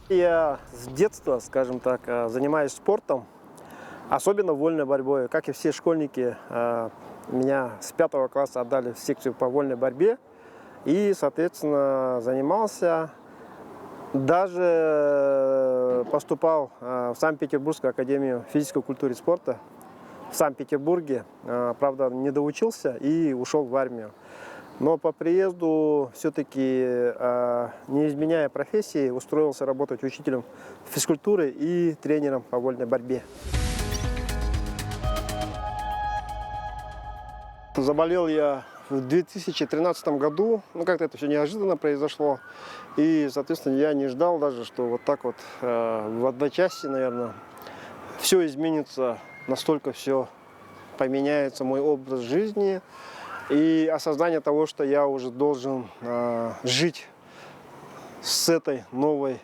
Я с детства, скажем так, занимаюсь спортом, особенно вольной борьбой. Как и все школьники, меня с 5 класса отдали в секцию по вольной борьбе. И, соответственно, занимался, даже поступал в Санкт-Петербургскую академию физической культуры и спорта в Санкт-Петербурге. Правда, не доучился и ушел в армию. Но по приезду все-таки, не изменяя профессии, устроился работать учителем физкультуры и тренером по вольной борьбе. Заболел я в 2013 году, как-то это все неожиданно произошло. И, соответственно, я не ждал даже, что вот так вот в одночасье, наверное, все изменится, настолько все поменяется, мой образ жизни. И осознание того, что я уже должен жить с этой новой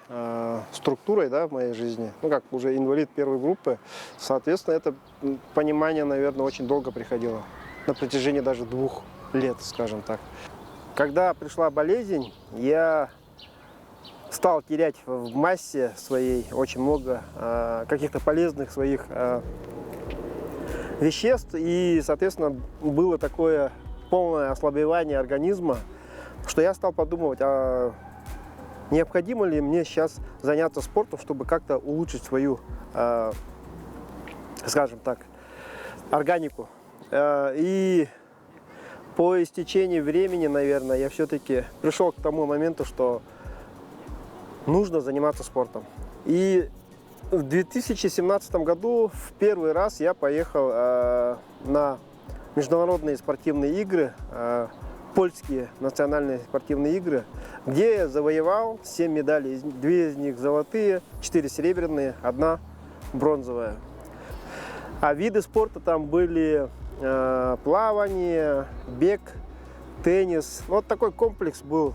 структурой, да, в моей жизни, как уже инвалид первой группы, соответственно, это понимание, наверное, очень долго приходило, на протяжении даже 2 лет, скажем так. Когда пришла болезнь, я стал терять в массе своей очень много каких-то полезных своих веществ, и, соответственно, было такое полное ослабевание организма, что я стал подумывать, а необходимо ли мне сейчас заняться спортом, чтобы как-то улучшить свою, скажем так, органику. И по истечении времени, наверное, я все-таки пришел к тому моменту, что нужно заниматься спортом. И в 2017 году в первый раз я поехал на международные спортивные игры, польские национальные спортивные игры, где я завоевал 7 медалей. 2 из них золотые, 4 серебряные, 1 бронзовая. А виды спорта там были плавание, бег, теннис. Вот такой комплекс был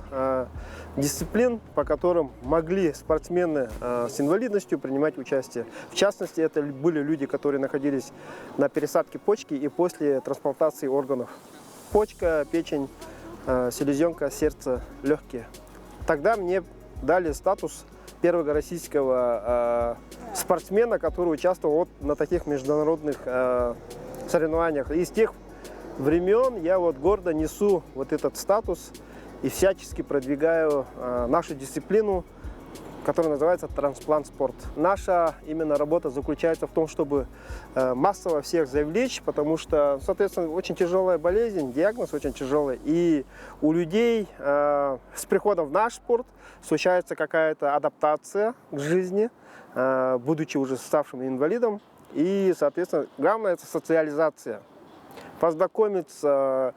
дисциплин, по которым могли спортсмены с инвалидностью принимать участие. В частности, это были люди, которые находились на пересадке почки и после трансплантации органов. Почка, печень, селезенка, сердце, легкие. Тогда мне дали статус первого российского спортсмена, который участвовал на таких международных соревнованиях. И с тех времен я гордо несу этот статус и всячески продвигаю нашу дисциплину, которая называется трансплант-спорт. Наша именно работа заключается в том, чтобы массово всех завлечь, потому что, соответственно, очень тяжелая болезнь, диагноз очень тяжелый. И у людей с приходом в наш спорт случается какая-то адаптация к жизни, будучи уже ставшим инвалидом. И, соответственно, главное – это социализация. Познакомиться,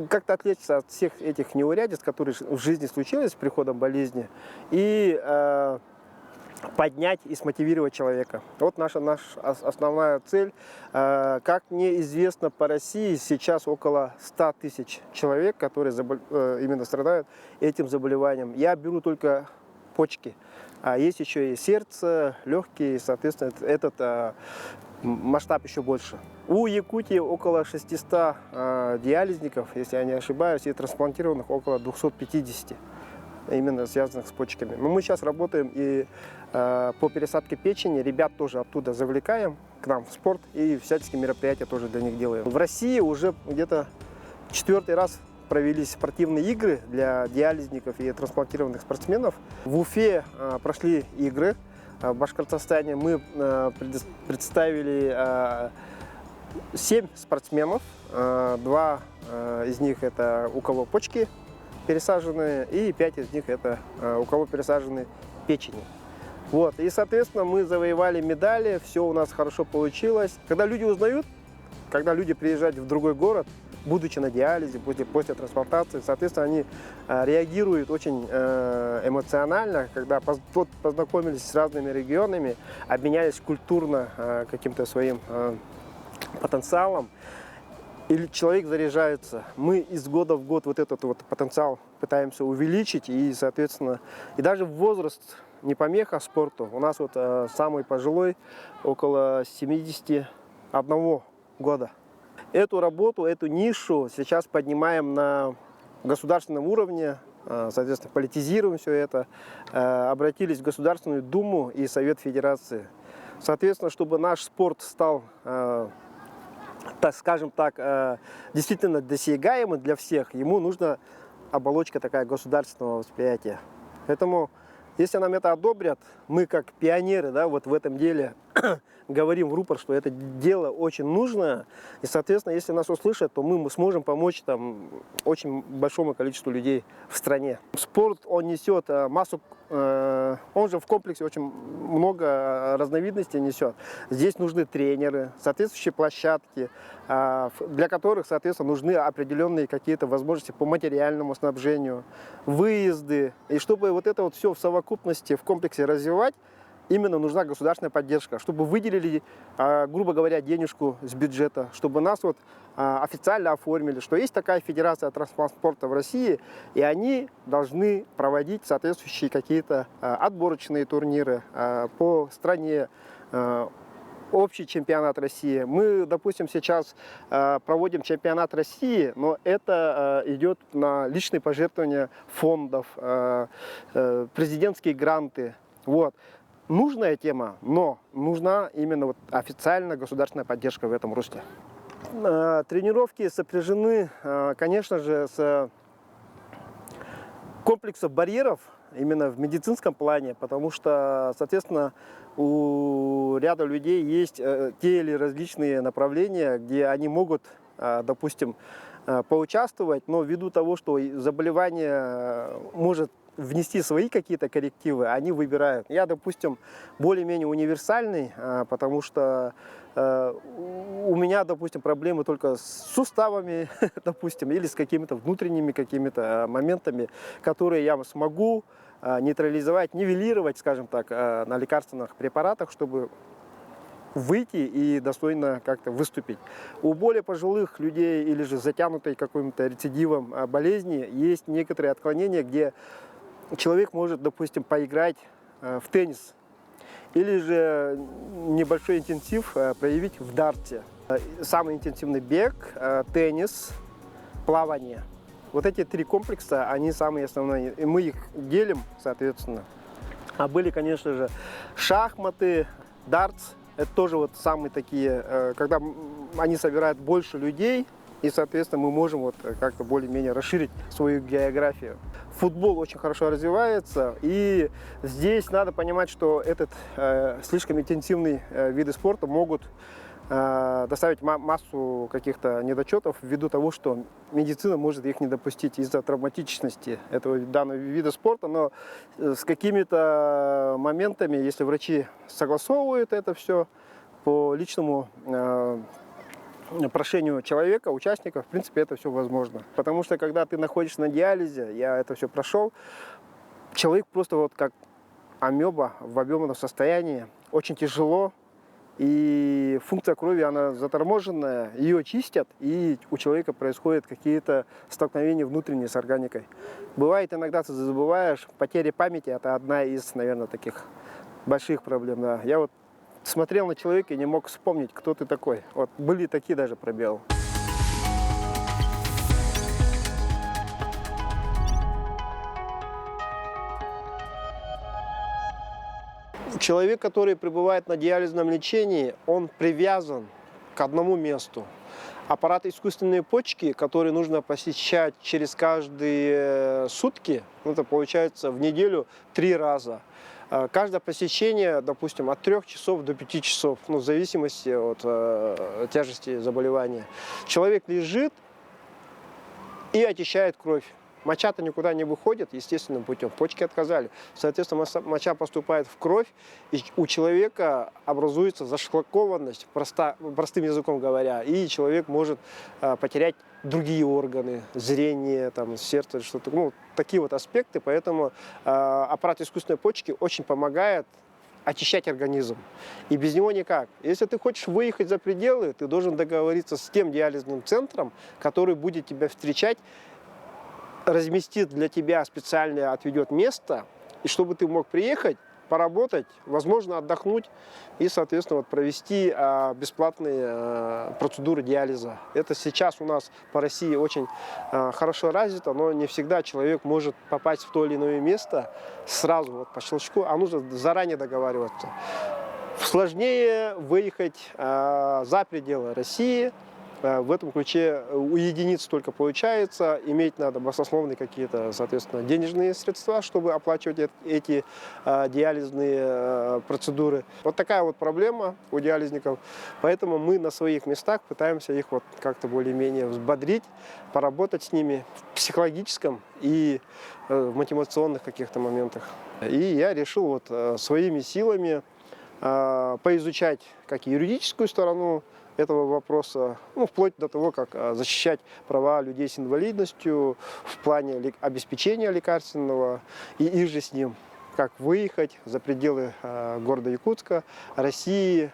как-то отвлечься от всех этих неурядиц, которые в жизни случились с приходом болезни, и поднять и смотивировать человека. Вот наша основная цель. Как мне известно, по России сейчас около 100 тысяч человек, которые именно страдают этим заболеванием. Я беру только почки. А есть еще и сердце, легкие, соответственно, этот масштаб еще больше. У Якутии около 600 диализников, если я не ошибаюсь, и трансплантированных около 250, именно связанных с почками. Но мы сейчас работаем и по пересадке печени, ребят тоже оттуда завлекаем к нам в спорт и всяческие мероприятия тоже для них делаем. В России уже где-то 4-й раз провелись спортивные игры для диализников и трансплантированных спортсменов. В Уфе прошли игры. В Башкортостане мы представили 7 спортсменов. 2 из них это у кого почки пересаженные, и 5 из них это у кого пересажены печени. И, соответственно, мы завоевали медали, все у нас хорошо получилось. Когда люди узнают, когда люди приезжают в другой город, будучи на диализе, после трансплантации, соответственно, они реагируют очень эмоционально, когда познакомились с разными регионами, обменялись культурно каким-то своим потенциалом, и человек заряжается. Мы из года в год этот потенциал пытаемся увеличить, и, соответственно, и даже возраст не помеха спорту. У нас самый пожилой около 71 года. Эту работу, эту нишу сейчас поднимаем на государственном уровне. соответственно, политизируем все это, обратились в Государственную Думу и Совет Федерации. Соответственно, чтобы наш спорт стал, так скажем так, действительно досягаемым для всех, ему нужна оболочка такая государственного восприятия. Поэтому, если нам это одобрят, мы как пионеры, да, вот в этом деле говорим в рупор, что это дело очень нужное, и, соответственно, если нас услышат, то мы сможем помочь там очень большому количеству людей в стране. Спорт, он несет массу, он же в комплексе очень много разновидностей несет. Здесь нужны тренеры, соответствующие площадки, для которых, соответственно, нужны определенные какие-то возможности по материальному снабжению, выезды. И чтобы вот это вот все в совокупности, в комплексе развивать, именно нужна государственная поддержка, чтобы выделили, грубо говоря, денежку с бюджета, чтобы нас вот официально оформили, что есть такая федерация транспорта в России, и они должны проводить соответствующие какие-то отборочные турниры по стране, общий чемпионат России. Мы, допустим, сейчас проводим чемпионат России, но это идет на личные пожертвования фондов, президентские гранты. Вот. Нужная тема, но нужна именно вот официальная государственная поддержка в этом русле. Тренировки сопряжены, конечно же, с комплексом барьеров именно в медицинском плане, потому что, соответственно, у ряда людей есть те или различные направления, где они могут, допустим, поучаствовать, но ввиду того, что заболевание может внести свои какие-то коррективы, они выбирают. Я, допустим, более-менее универсальный, потому что у меня, допустим, проблемы только с суставами, допустим, или с какими-то внутренними какими-то моментами, которые я смогу нейтрализовать, нивелировать, скажем так, на лекарственных препаратах, чтобы выйти и достойно как-то выступить. У более пожилых людей или же затянутой каким-то рецидивом болезни есть некоторые отклонения, где человек может, допустим, поиграть в теннис или же небольшой интенсив проявить в дарте. Самый интенсивный бег, теннис, плавание. Вот эти три комплекса, они самые основные. И мы их делим, соответственно. А были, конечно же, шахматы, дартс. Это тоже вот самые такие, когда они собирают больше людей, и, соответственно, мы можем вот как-то более-менее расширить свою географию. Футбол очень хорошо развивается, и здесь надо понимать, что этот слишком интенсивный виды спорта могут доставить массу каких-то недочетов ввиду того, что медицина может их не допустить из-за травматичности этого данного вида спорта, но с какими-то моментами, если врачи согласовывают это все по личному прошению человека, участника, в принципе, это все возможно. Потому что, когда ты находишься на диализе, я это все прошел, человек просто вот как амеба в объемном состоянии, очень тяжело, и функция крови, она заторможенная, ее чистят, и у человека происходят какие-то столкновения внутренние с органикой. Бывает иногда ты забываешь, потеря памяти – это одна из, наверное, таких больших проблем. Да. Я вот смотрел на человека и не мог вспомнить, кто ты такой. Вот были такие даже пробелы. Человек, который пребывает на диализном лечении, он привязан к одному месту. Аппарат искусственной почки, который нужно посещать через каждые сутки, это получается в неделю 3 раза. Каждое посещение, допустим, от 3 часов до 5 часов, в зависимости от тяжести заболевания. Человек лежит и очищает кровь. Моча-то никуда не выходит естественным путем, почки отказали. Соответственно, моча поступает в кровь, и у человека образуется зашлакованность, простым языком говоря, и человек может потерять другие органы, зрение, там, сердце, что-то, такие вот аспекты. Поэтому аппарат искусственной почки очень помогает очищать организм. И без него никак. Если ты хочешь выехать за пределы, ты должен договориться с тем диализным центром, который будет тебя встречать, разместит для тебя специально, отведет место, и чтобы ты мог приехать, поработать, возможно, отдохнуть и, соответственно, вот провести бесплатные процедуры диализа. Это сейчас у нас по России очень хорошо развито, но не всегда человек может попасть в то или иное место сразу вот по щелчку, а нужно заранее договариваться. Сложнее выехать за пределы России. В этом ключе у единиц только получается. Иметь надо баснословные какие-то, соответственно, денежные средства, чтобы оплачивать эти диализные процедуры. Вот такая вот проблема у диализников. Поэтому мы на своих местах пытаемся их вот как-то более-менее взбодрить, поработать с ними в психологическом и в мотивационных каких-то моментах. И я решил вот своими силами поизучать как юридическую сторону этого вопроса, ну, вплоть до того, как защищать права людей с инвалидностью в плане обеспечения лекарственного и же с ним, как выехать за пределы города Якутска, России,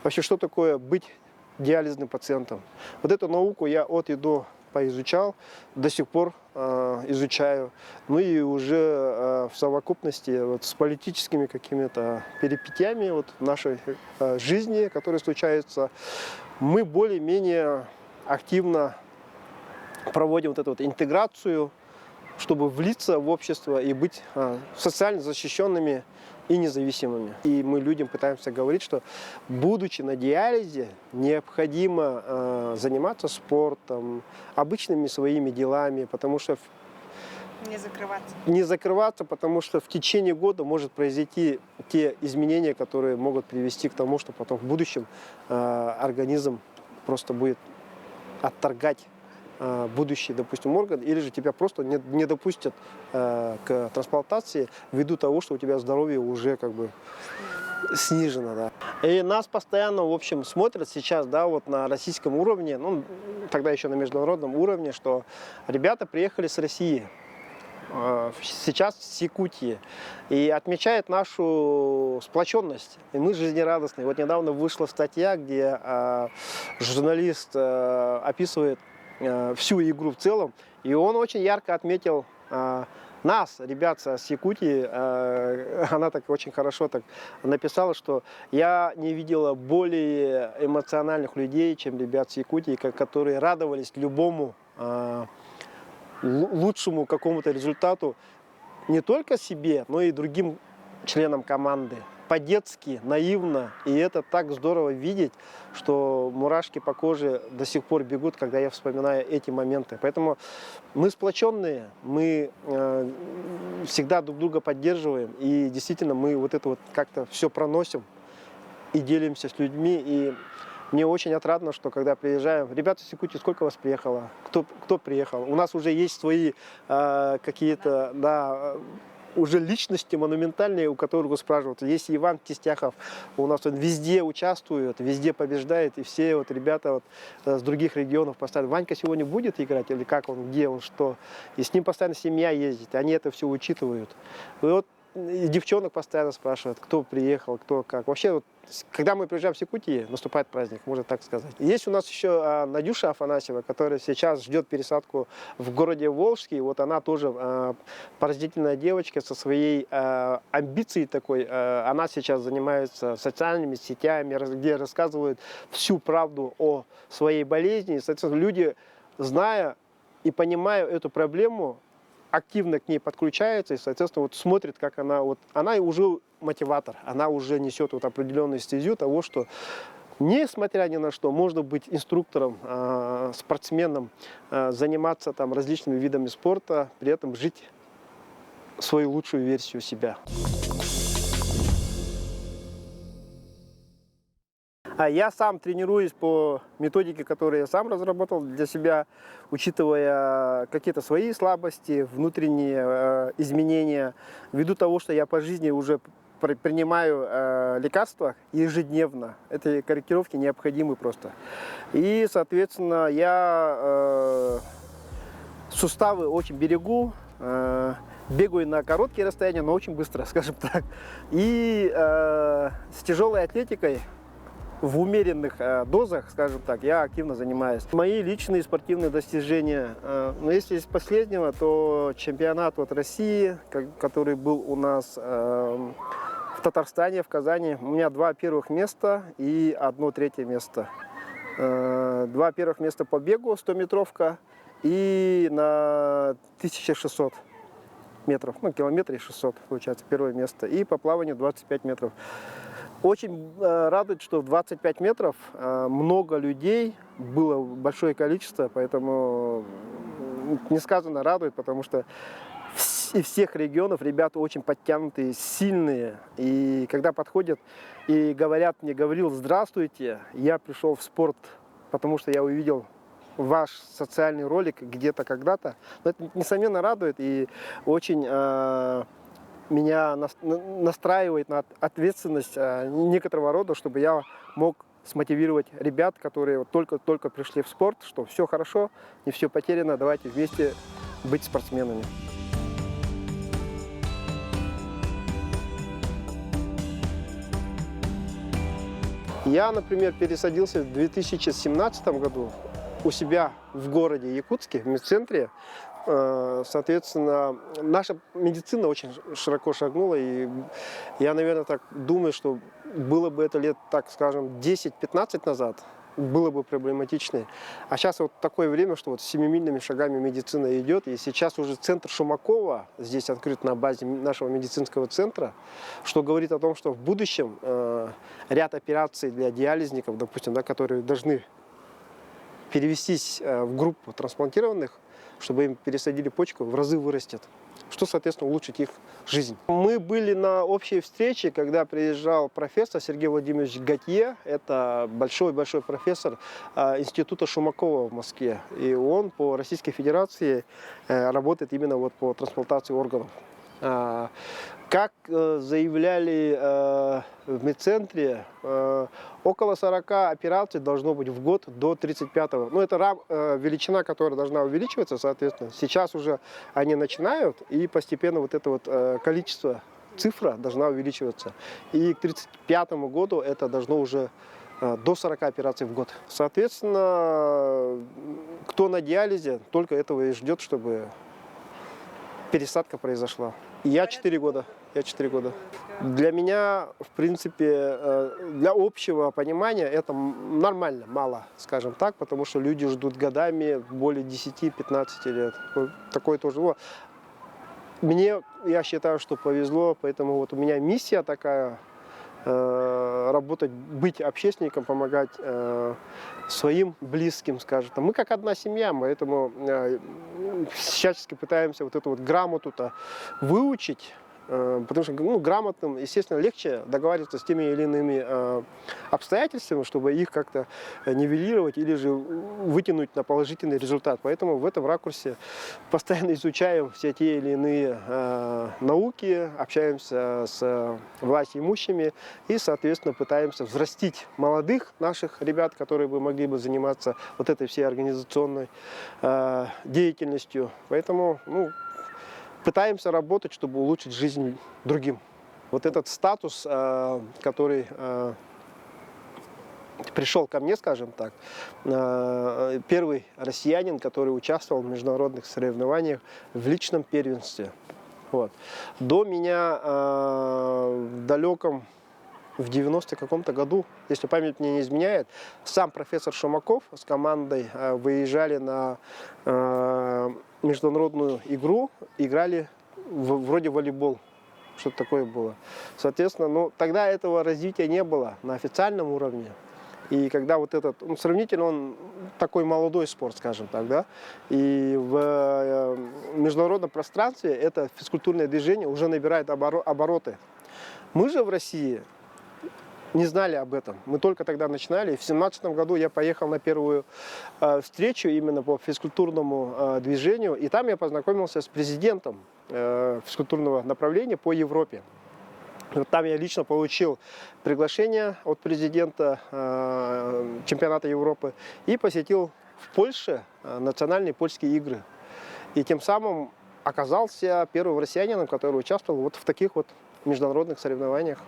вообще что такое быть диализным пациентом. Вот эту науку я от и до поизучал, до сих пор изучаю. Ну и уже в совокупности вот с политическими какими-то перипетиями вот в нашей жизни, которые случаются, мы более-менее активно проводим вот эту вот интеграцию, чтобы влиться в общество и быть социально защищенными и независимыми. И мы людям пытаемся говорить, что, будучи на диализе, необходимо заниматься спортом, обычными своими делами, потому что не закрываться, потому что в течение года может произойти те изменения, которые могут привести к тому, что потом в будущем организм просто будет отторгать будущий, допустим, орган, или же тебя просто не допустят к трансплантации ввиду того, что у тебя здоровье уже как бы снижено. Да. И нас постоянно, в общем, смотрят сейчас, да, вот на российском уровне, ну, тогда еще на международном уровне, что ребята приехали с России, сейчас с Якутии, и отмечают нашу сплоченность. И мы жизнерадостные. Вот недавно вышла статья, где журналист описывает всю игру в целом, и он очень ярко отметил нас, ребят с Якутии. Она так очень хорошо так написала, что я не видела более эмоциональных людей, чем ребят с Якутии, которые радовались любому лучшему какому-то результату не только себе, но и другим членам команды. По-детски, наивно, и это так здорово видеть, что мурашки по коже до сих пор бегут, когда я вспоминаю эти моменты. Поэтому мы сплоченные, мы всегда друг друга поддерживаем, и действительно мы вот это вот как-то все проносим и делимся с людьми. И мне очень отрадно, что когда приезжаем, ребята с Якутии, сколько вас приехало, кто приехал? У нас уже есть свои какие-то, да, уже личности монументальные, у которых спрашивают. Есть Иван Тестяхов, у нас он везде участвует, везде побеждает, и все вот ребята вот с других регионов постоянно: Ванька сегодня будет играть, или как он, где он, что. И с ним постоянно семья ездит, они это все учитывают. И вот и девчонок постоянно спрашивают, кто приехал, кто как. Вообще, вот, когда мы приезжаем в Якутию, наступает праздник, можно так сказать. Есть у нас еще Надюша Афанасьева, которая сейчас ждет пересадку в городе Волжский. Вот она тоже поразительная девочка со своей амбицией такой. Она сейчас занимается социальными сетями, где рассказывает всю правду о своей болезни. Соответственно, люди, зная и понимая эту проблему, активно к ней подключается и, соответственно, вот смотрит, как она уже мотиватор, она уже несет вот определенную стезю того, что, несмотря ни на что, можно быть инструктором, спортсменом, заниматься там различными видами спорта, при этом жить свою лучшую версию себя. Я сам тренируюсь по методике, которую я сам разработал для себя, учитывая какие-то свои слабости, внутренние изменения, ввиду того, что я по жизни уже принимаю лекарства ежедневно. Эти корректировки необходимы просто. И, соответственно, я суставы очень берегу, бегаю на короткие расстояния, но очень быстро, скажем так. И с тяжелой атлетикой в умеренных дозах, скажем так, я активно занимаюсь. Мои личные спортивные достижения, но если из последнего, то чемпионат вот России, который был у нас в в Татарстане, в Казани. У меня 2 первых места и 1 третье место. 2 первых места по бегу, 100-метровка, и на 1600 метров, ну, километре 600, получается, первое место. И по плаванию 25 метров. Очень радует, что в 25 метров много людей, было большое количество, поэтому несказанно радует, потому что из всех регионов ребята очень подтянутые, сильные. И когда подходят и говорят мне, Гаврил, здравствуйте, я пришел в спорт, потому что я увидел ваш социальный ролик где-то когда-то. Но это, несомненно, радует и очень меня настраивает на ответственность некоторого рода, чтобы я мог смотивировать ребят, которые вот только пришли в спорт, что все хорошо, не все потеряно, давайте вместе быть спортсменами. Я, например, пересадился в 2017 году у себя в городе Якутске, в медцентре. Соответственно, наша медицина очень широко шагнула, и я, наверное, так думаю, что было бы это лет, так скажем, 10-15 назад, было бы проблематичнее. А сейчас вот такое время, что вот семимильными шагами медицина идет, и сейчас уже центр Шумакова здесь открыт на базе нашего медицинского центра, что говорит о том, что в будущем ряд операций для диализников, допустим, да, которые должны перевестись в группу трансплантированных, чтобы им пересадили почку, в разы вырастет, что, соответственно, улучшит их жизнь. Мы были на общей встрече, когда приезжал профессор Сергей Владимирович Готье, это большой-большой профессор Института Шумакова в Москве, и он по Российской Федерации работает именно вот по трансплантации органов. Как заявляли в медцентре, около 40 операций должно быть в год до 35-го. Ну, это величина, которая должна увеличиваться, соответственно. Сейчас уже они начинают, и постепенно вот это вот количество, цифра должна увеличиваться. И к 35-му году это должно уже до 40 операций в год. Соответственно, кто на диализе, только этого и ждет, чтобы пересадка произошла. Я 4 года. Для меня, в принципе, для общего понимания это нормально, мало, скажем так, потому что люди ждут годами, более 10-15 лет. Такое тоже. Мне, я считаю, что повезло, поэтому вот у меня миссия такая, работать, быть общественником, помогать своим близким, скажем. Мы как одна семья, поэтому всячески пытаемся вот эту вот грамоту-то выучить, потому что грамотным, естественно, легче договариваться с теми или иными обстоятельствами, чтобы их как-то нивелировать или же вытянуть на положительный результат. Поэтому в этом ракурсе постоянно изучаем все те или иные науки, общаемся с властимущими и, соответственно, пытаемся взрастить молодых наших ребят, которые бы могли бы заниматься вот этой всей организационной деятельностью. Поэтому, пытаемся работать, чтобы улучшить жизнь другим. Вот этот статус, который пришел ко мне, скажем так, первый россиянин, который участвовал в международных соревнованиях в личном первенстве. Вот. До меня в далеком, в 90 каком-то году, если память мне не изменяет, сам профессор Шумаков с командой выезжали на международную игру, играли вроде волейбол, что-то такое было. Соответственно, тогда этого развития не было на официальном уровне. И когда вот этот, сравнительно он такой молодой спорт, скажем так, да, и в международном пространстве это физкультурное движение уже набирает обороты. Мы же в России не знали об этом. Мы только тогда начинали. В 2017 году я поехал на первую встречу именно по физкультурному движению. И там я познакомился с президентом физкультурного направления по Европе. Вот там я лично получил приглашение от президента чемпионата Европы и посетил в Польше национальные польские игры. И тем самым оказался первым россиянином, который участвовал вот в таких вот международных соревнованиях.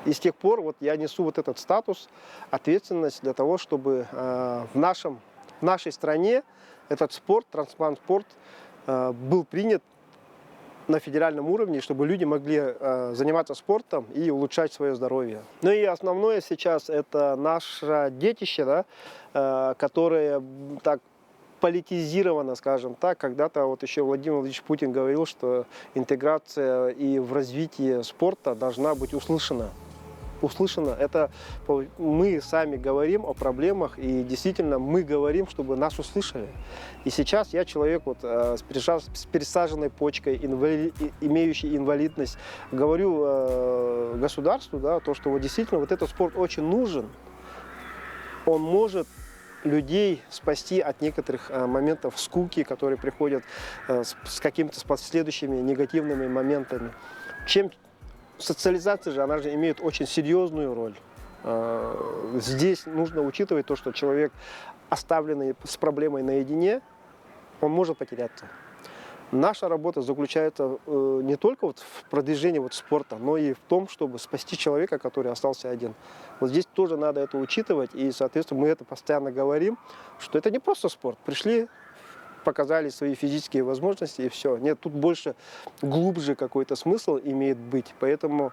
И с тех пор вот я несу вот этот статус, ответственность для того, чтобы в нашей стране этот спорт, трансплант-спорт, был принят на федеральном уровне, чтобы люди могли заниматься спортом и улучшать свое здоровье. Ну и основное сейчас это наше детище, да, которое так политизировано, скажем так. Когда-то вот еще Владимир Владимирович Путин говорил, что интеграция и в развитии спорта должна быть услышана. Это мы сами говорим о проблемах, и действительно мы говорим, чтобы нас услышали. И сейчас я человек вот, с пересаженной почкой, имеющий инвалидность, говорю государству, да, то, что вот действительно вот этот спорт очень нужен. Он может людей спасти от некоторых моментов скуки, которые приходят с какими-то последующими негативными моментами. Социализация же, она же имеет очень серьезную роль. Здесь нужно учитывать то, что человек, оставленный с проблемой наедине, он может потеряться. Наша работа заключается не только вот в продвижении вот спорта, но и в том, чтобы спасти человека, который остался один. Вот здесь тоже надо это учитывать, и, соответственно, мы это постоянно говорим, что это не просто спорт. Пришли, показали свои физические возможности и все. Нет, тут больше, глубже какой-то смысл имеет быть. Поэтому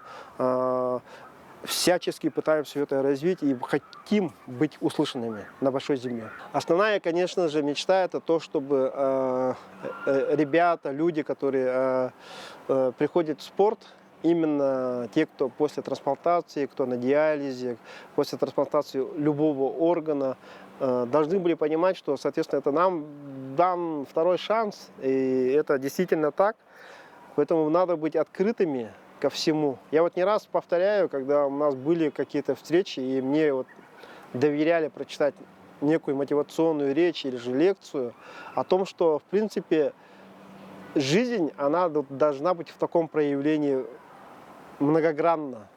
всячески пытаемся это развить и хотим быть услышанными на большой земле. Основная, конечно же, мечта это то, чтобы ребята, люди, которые приходят в спорт, именно те, кто после трансплантации, кто на диализе, после трансплантации любого органа, должны были понимать, что, соответственно, это нам дан второй шанс, и это действительно так. Поэтому надо быть открытыми ко всему. Я вот не раз повторяю, когда у нас были какие-то встречи, и мне вот доверяли прочитать некую мотивационную речь или же лекцию о том, что, в принципе, жизнь, она должна быть в таком проявлении многогранна.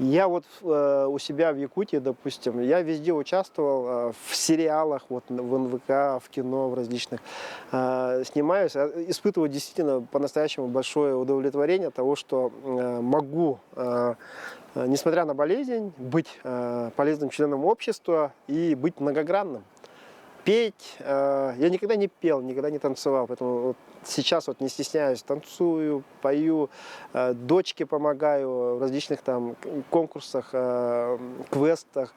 Я вот у себя в Якутии, допустим, я везде участвовал в сериалах, вот в НВК, в кино, в различных. Снимаюсь, испытываю действительно по-настоящему большое удовлетворение от того, что могу, несмотря на болезнь, быть полезным членом общества и быть многогранным. Петь, я никогда не пел, никогда не танцевал, поэтому вот сейчас вот не стесняюсь, танцую, пою, дочке помогаю в различных там конкурсах, квестах,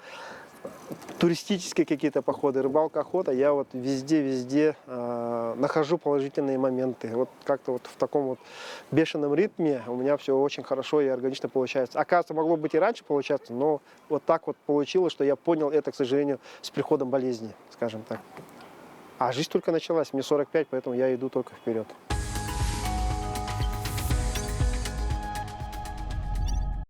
туристические какие-то походы, рыбалка, охота, я вот везде нахожу положительные моменты. Вот как-то вот в таком вот бешеном ритме у меня все очень хорошо и органично получается. Оказывается, могло быть и раньше получаться, но вот так вот получилось, что я понял это, к сожалению, с приходом болезни, скажем так. А жизнь только началась, мне 45, поэтому я иду только вперед.